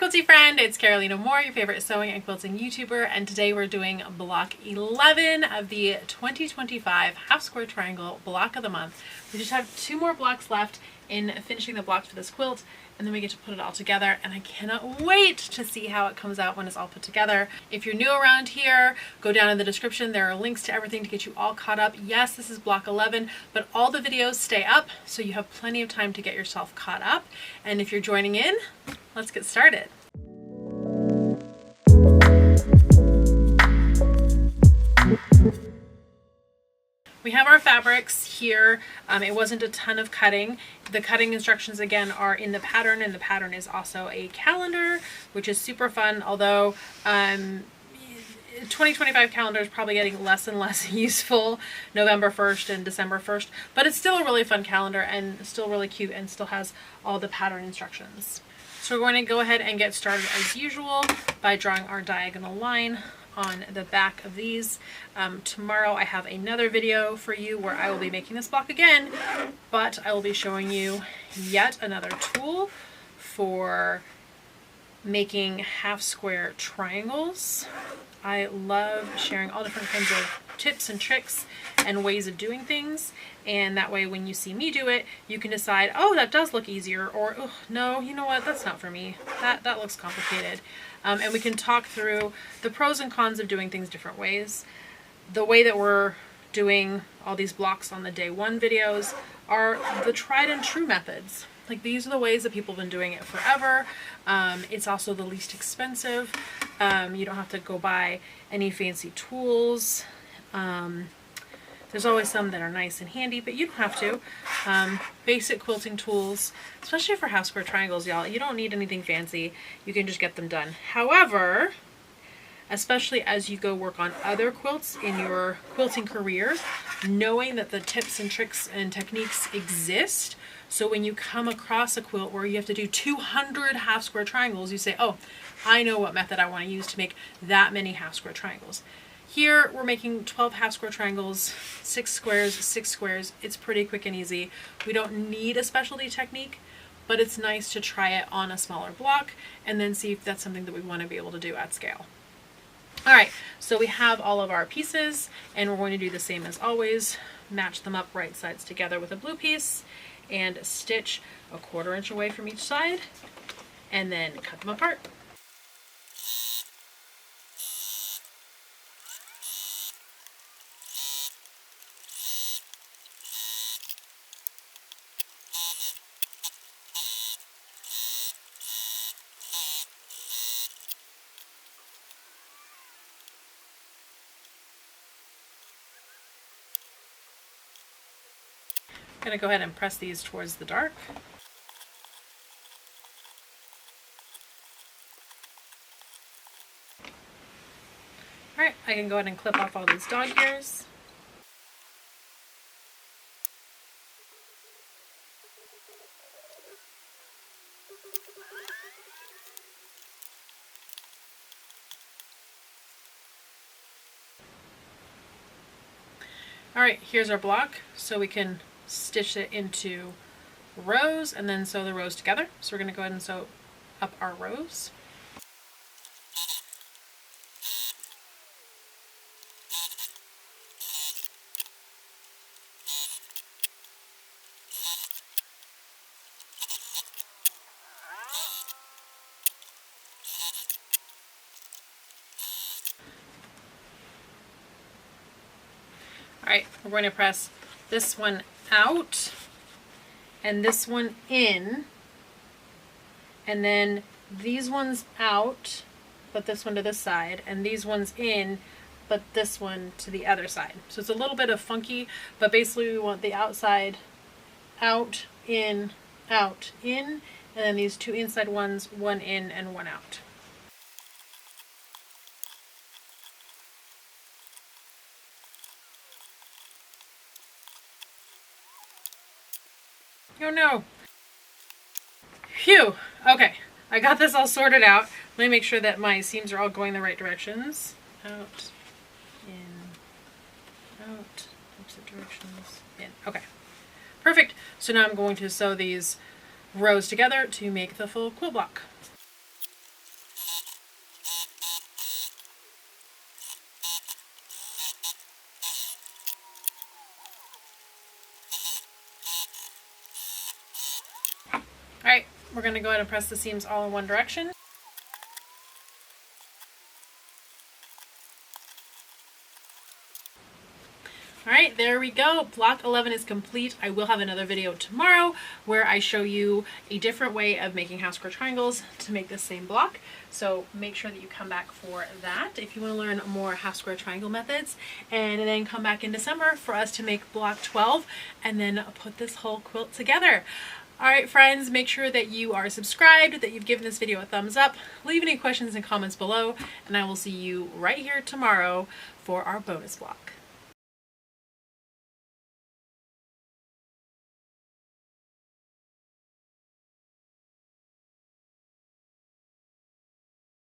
quilty friend, it's Carolina Moore, your favorite sewing and quilting YouTuber, and today we're doing block 11 of the 2025 half square triangle block of the month. We just have 2 more blocks left in finishing the block for this quilt, and then we get to put it all together, and I cannot wait to see how it comes out when it's all put together. If you're new around here, go down in the description. There are links to everything to get you all caught up. Yes, this is block 11, but all the videos stay up, so you have plenty of time to get yourself caught up. And if you're joining in, let's get started. We have our fabrics here. It wasn't a ton of cutting. The cutting instructions again are in the pattern, and the pattern is also a calendar, which is super fun, although 2025 calendar is probably getting less and less useful November 1st and December 1st, but it's still a really fun calendar and still really cute and still has all the pattern instructions. So we're going to go ahead and get started as usual by drawing our diagonal line on the back of these. Tomorrow I have another video for you where I will be making this block again, but I will be showing you yet another tool for making half square triangles. I love sharing all different kinds of tips and tricks and ways of doing things, and that way when you see me do it, you can decide, oh, that does look easier, or oh, no, you know what, that's not for me. That looks complicated. And we can talk through the pros and cons of doing things different ways. The way that we're doing all these blocks on the day 1 videos are the tried and true methods. Like, these are the ways that people have been doing it forever. It's also the least expensive. You don't have to go buy any fancy tools. There's always some that are nice and handy, but you don't have to. Basic quilting tools, especially for half square triangles, y'all, you don't need anything fancy. You can just get them done. However, especially as you go work on other quilts in your quilting career, knowing that the tips and tricks and techniques exist, so when you come across a quilt where you have to do 200 half square triangles, you say, oh, I know what method I want to use to make that many half square triangles. Here we're making 12 half square triangles, 6 squares, 6 squares. It's pretty quick and easy. We don't need a specialty technique, but it's nice to try it on a smaller block and then see if that's something that we want to be able to do at scale. All right, so we have all of our pieces, and we're going to do the same as always. Match them up right sides together with a blue piece and stitch a 1/4 inch away from each side, and then cut them apart. I'm going to go ahead and press these towards the dark. Alright, I can go ahead and clip off all these dog ears. Alright, here's our block, so we can stitch it into rows and then sew the rows together. So we're going to go ahead and sew up our rows. Alright, we're going to press this one out and this one in, and then these ones out, but this one to this side, and these ones in, but this one to the other side. So it's a little bit of funky, but basically we want the outside out, in, and then these 2 inside ones, 1 in and 1 out. Oh no. Phew. Okay, I got this all sorted out. Let me make sure that my seams are all going the right directions. Out, in, out, opposite directions, in. Okay, perfect. So now I'm going to sew these rows together to make the full quilt block. Alright, we're going to go ahead and press the seams all in one direction. Alright, there we go. Block 11 is complete. I will have another video tomorrow where I show you a different way of making half square triangles to make the same block. So make sure that you come back for that if you want to learn more half square triangle methods. And then come back in December for us to make block 12 and then put this whole quilt together. Alright friends, make sure that you are subscribed, that you've given this video a thumbs up, leave any questions and comments below, and I will see you right here tomorrow for our bonus block.